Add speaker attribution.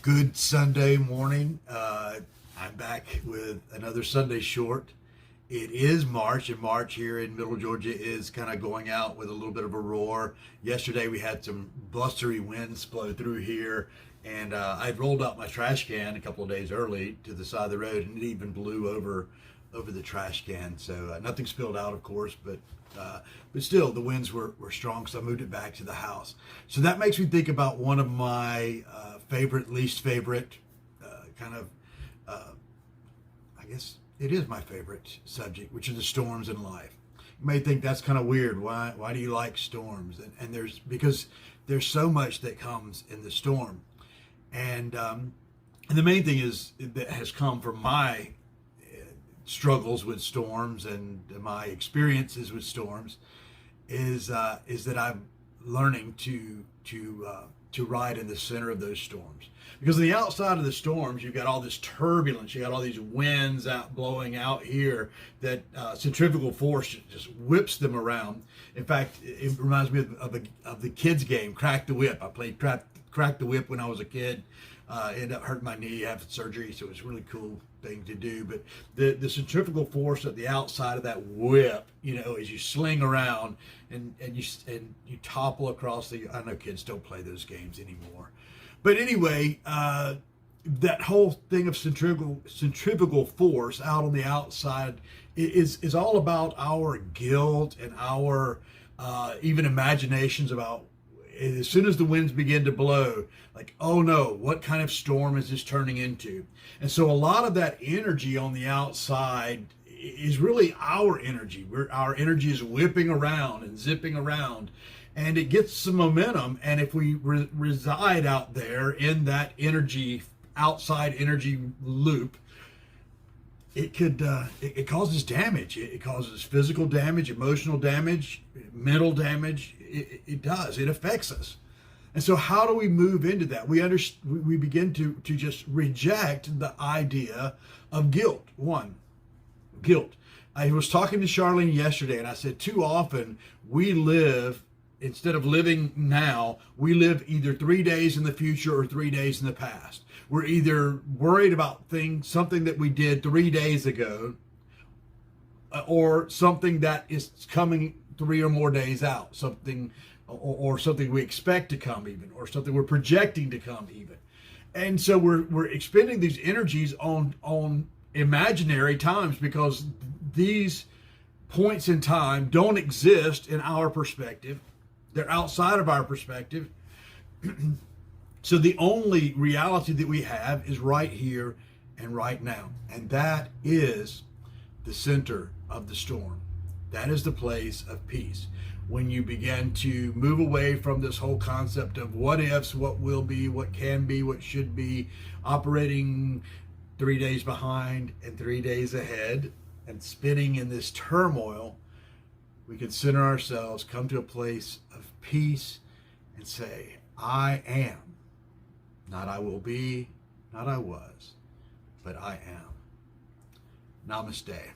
Speaker 1: Good Sunday morning. I'm back with another Sunday short. It is March, and March here in Middle Georgia is kind of going out with a little bit of a roar. Yesterday we had some blustery winds blow through here, and I'd rolled out my trash can a couple of days early to the side of the road, and it even blew over the trash can. So nothing spilled out, of course, but still the winds were strong, so I moved it back to the house. So that makes me think about one of my least favorite I guess it is my favorite subject, which are the storms in life. You may think that's kind of weird. Why do you like storms? And because there's so much that comes in the storm, and the main thing is that has come from my struggles with storms and my experiences with storms is that I'm learning to ride in the center of those storms. Because on the outside of the storms, you've got all this turbulence, you got all these winds out blowing out here that centrifugal force just whips them around. In fact, it reminds me of the kids game, Crack the Whip. I played Crack the Whip when I was a kid. Ended up hurting my knee, having surgery, so it was a really cool thing to do. But the centrifugal force at the outside of that whip, as you sling around and you topple across I know kids don't play those games anymore. But anyway, that whole thing of centrifugal force out on the outside is all about our guilt and our even imaginations about, as soon as the winds begin to blow, like, oh no, what kind of storm is this turning into? And so a lot of that energy on the outside is really our energy. Our energy is whipping around and zipping around, and it gets some momentum. And if we reside out there in that outside energy loop, it causes damage. It causes physical damage, emotional damage, mental damage. It does. It affects us. And so how do we move into that? We begin to just reject the idea of guilt. Guilt. I was talking to Charlene yesterday, and I said, too often we live, instead of living now, we live either 3 days in the future or 3 days in the past. We're either worried about something that we did 3 days ago, or something that is coming 3 or more days out, something we expect to come even, or something we're projecting to come even. And so we're expending these energies on imaginary times, because these points in time don't exist in our perspective. They're outside of our perspective. So the only reality that we have is right here and right now. And that is the center of the storm. That is the place of peace. When you begin to move away from this whole concept of what ifs, what will be, what can be, what should be, operating 3 days behind and 3 days ahead, and spinning in this turmoil, we can center ourselves, come to a place of peace, and say, I am. Not I will be, not I was, but I am. Namaste.